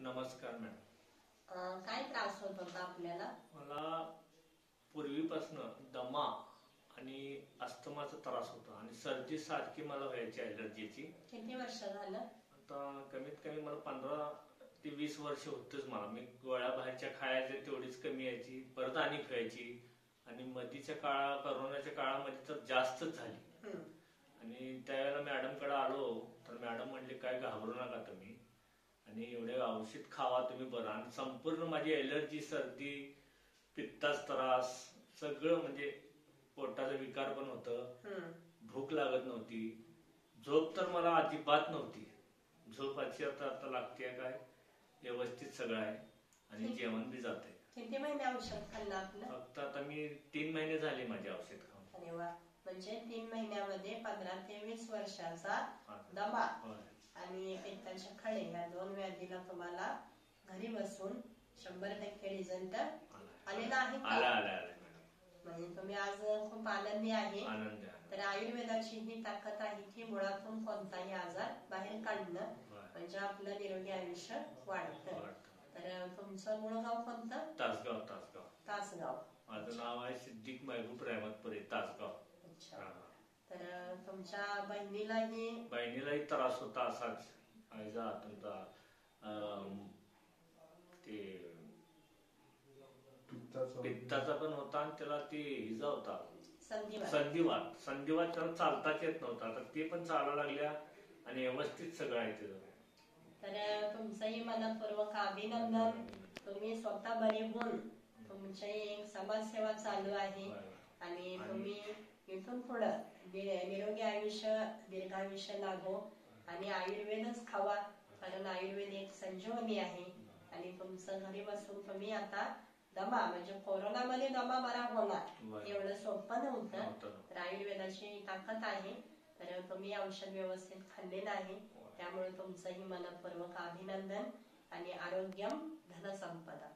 नमस्कार मॅडम. काय त्रास होत होता आपल्याला? मला पूर्वीपासून दमा आणि अस्थमाचा त्रास होता आणि सर्दी सारखी मला व्हायची, ॲलर्जीची. किती वर्ष झालं? आता कमीत कमी मला 15 ते 20 वर्ष होतच. मला मी गोळ्या बाहेरच्या खायच्या तेवढीच कमी यायची, परत आणि खायची आणि मधीच्या कोरोनाच्या काळामध्ये तर जास्तच झाली. आणि त्यावेळेला मॅडमकडे आलो तर मॅडम म्हणले काय घाबरू नका तुम्ही आणि एवढे औषध खावा तुम्ही बरं. आणि संपूर्ण माझी ॲलर्जी, सर्दी, पित्ताचा त्रास सगळं, म्हणजे पोटाचा विकार पण होतं, भूक लागत नव्हती, झोप तर मला अजिबात नव्हती. झोप आता लागते काय, व्यवस्थित सगळं आहे आणि जेवण बी जाते. किती महिने औषध खाल्लं आपलं? फक्त आता मी 3 महिने झाले माझे औषध खाऊन. अरे वा, म्हणजे 3 महिन्यामध्ये 15 ते 20 वर्षाचा दमा आणि पित्ताचे खळे या 2 व्याधीला तुम्हाला घरी बसून 100% रिझल्ट आलेला आहे का? म्हणजे तुम्ही आज खूप आनंदी आहे. तर आयुर्वेदाची ही ताकद आहे की मुळातून कोणताही आजार बाहेर काढणं, म्हणजे आपलं निरोगी आयुष्य वाढतं. तर तुमचं मूळ गाव कोणतं? तासगाव. तासगाव. माझं नाव आहे सिद्दीक महबूब रहमतपुरे, तासगाव. अच्छा. तर तुमच्या बहिणीलाही त्रास होता असाच तुमचा ते पित्ताचा पण होता आणि त्याला ते हिजा होता संधिवात. त्याला चालताच येत नव्हता. तर ते पण चालायला लागल्या आणि व्यवस्थित सगळं आहे तिथं. तर तुमचंही मनपूर्वक अभिनंदन. तुम्ही स्वतः बरे होऊन तुमची एक समाजसेवा चालू आहे आणि तुम्ही इथून पुढं निरोगी आयुष्य, दीर्घायुष्य लाभो आणि आयुर्वेदच खावा, कारण आयुर्वेद एक संजीवनी आहे. आणि तुमचं घरी बसून तुम्ही आता दमा, म्हणजे कोरोनामध्ये दमा बरा होणार एवढं सोपं नव्हतं. तर आयुर्वेदाची ताकद आहे. तर तुम्ही औषध व्यवस्थित खाल्लेलं आहे, त्यामुळे तुमचंही मनपूर्वक अभिनंदन आणि आरोग्यम धनसंपदा.